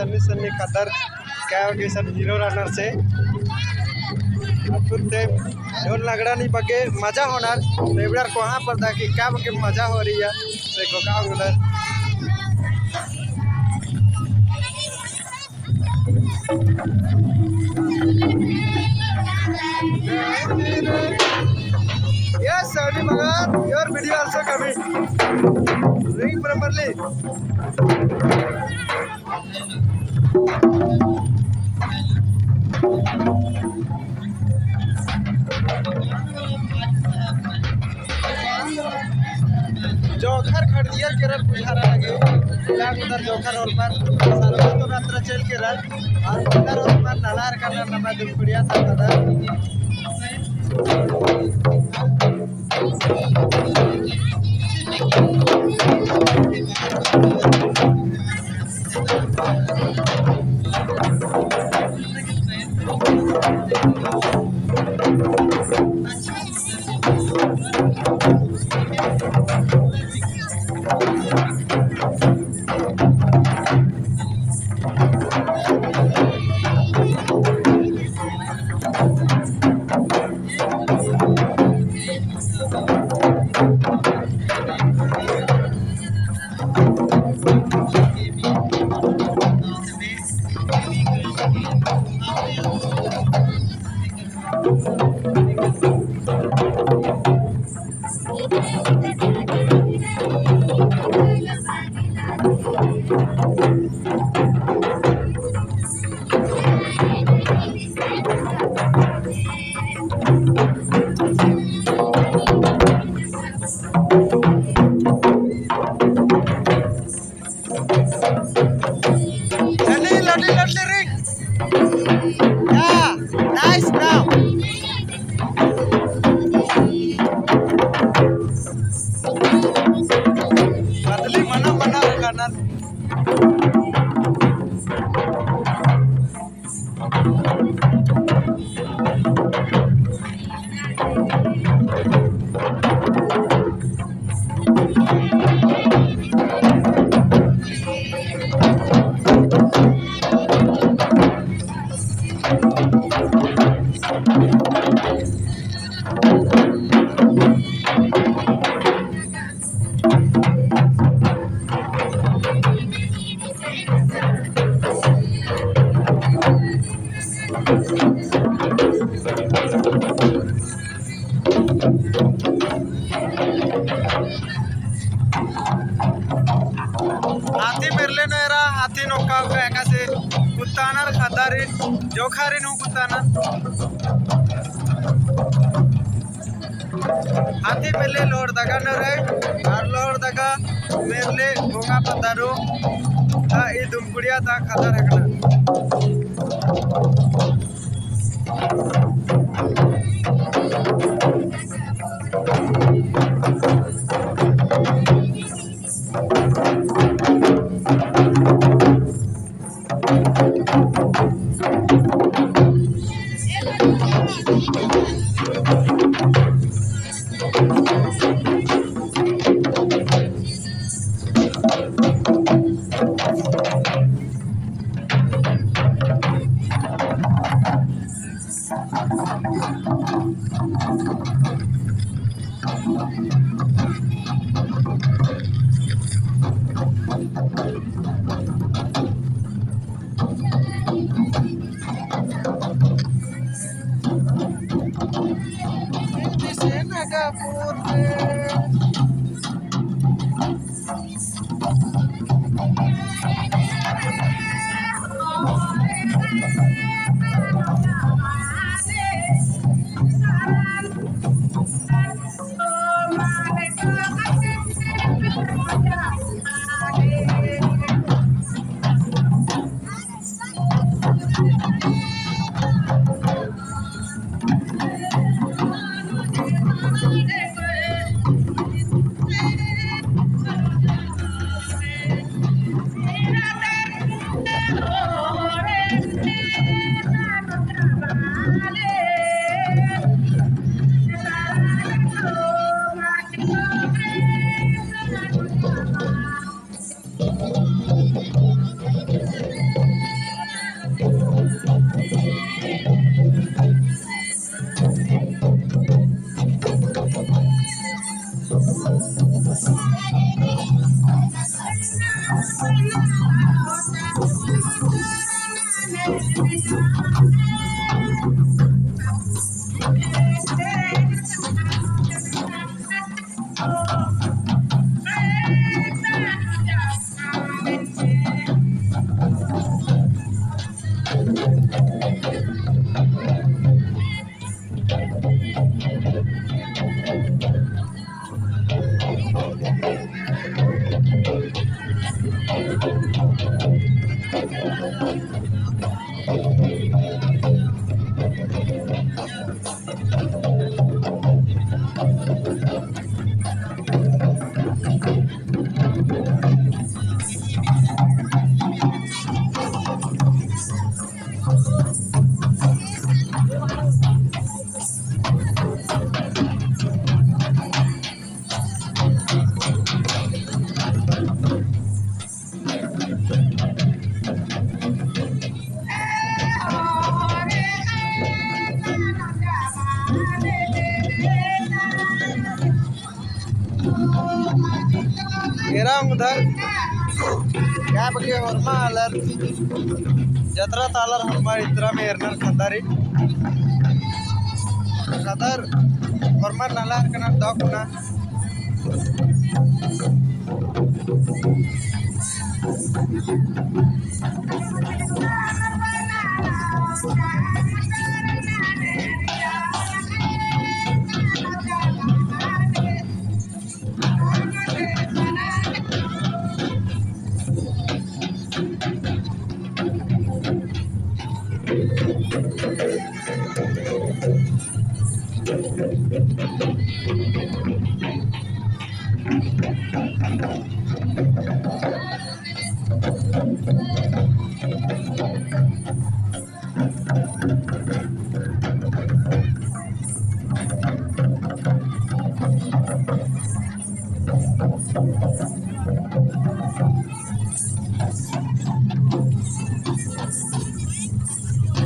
सन्नी सन्नी कदर क्या होगी सब हीरो रनर से कुत्ते ढोल नगड़ा बगे मजा होना रेबड़ार कोहा पर दाकी क्या बगे मजा हो रही है से गोका उधर yes Saudi Magan your video also coming ring properly जोखर खड़िया केरल बुझारा लगे लाग उधर जोखर और पर सारा तो रात्र चल केरल और उधर और पर नलार करना नबा दुखड़िया था उधर हाथी मेरले नरा हाथी नौका का से कुत्तानर खादारी जोखारी नु कुत्तानर हाथी मेरले लोड दगा नरे और लोड दगा मेरले गोंगा पतारो ता ई दुमकुड़िया ता खादा रखना मेरा उधर क्या बगे हरमा अलर जतरा तालर हरमा इतरा में एरनर खदारी खदर हरमा नालार कना दकुना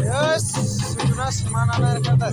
यस सुना समाना ना करता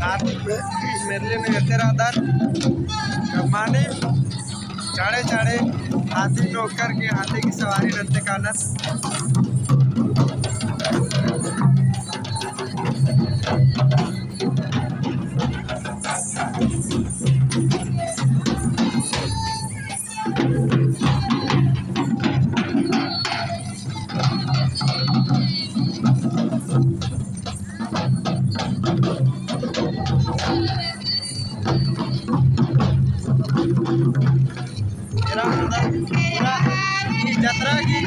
हाथ मेरे लिए नहीं तेरा आधार माने चाड़े चाड़े हाथी नौकर के हाथी की सवारी नृत्य कानस पूरा जतरा की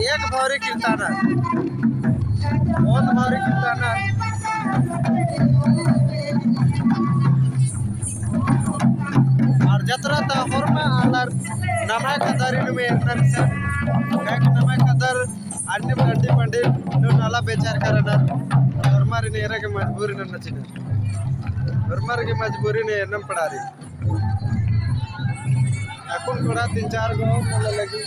एक भौरी कीर्तन बहुत भौरी कीर्तन और जतरा तो में आलर नमा कदर में नमा कदर अन्य पंडित पंडित नाला बेचार करना और मारी नेरा के मजबूरी न नचना और मार की मजबूरी ने एनम पड़ा रही अकुन थोड़ा 3-4 गो मोला लगी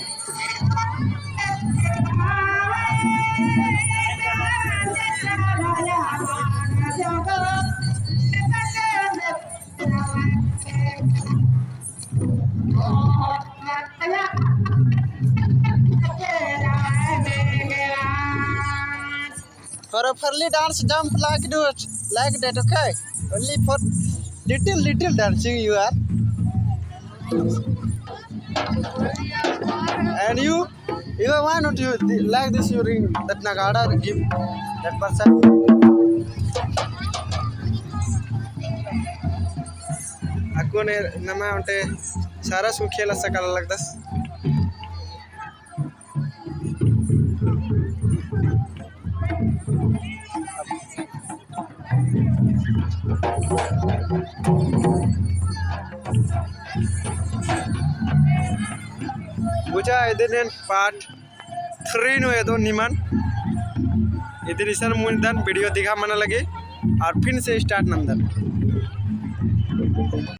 For a fairly dance jump like that, okay? Only for little dancing you are. And you why not you like this you ring that nagada give that person? Aku ne nama unte सारा सु खेला सकल लगदस बुझा इधर part 3 no ये दो निमन इधर इसन मुंडन वीडियो दिखा मना लगे और फिर से स्टार्ट नंदन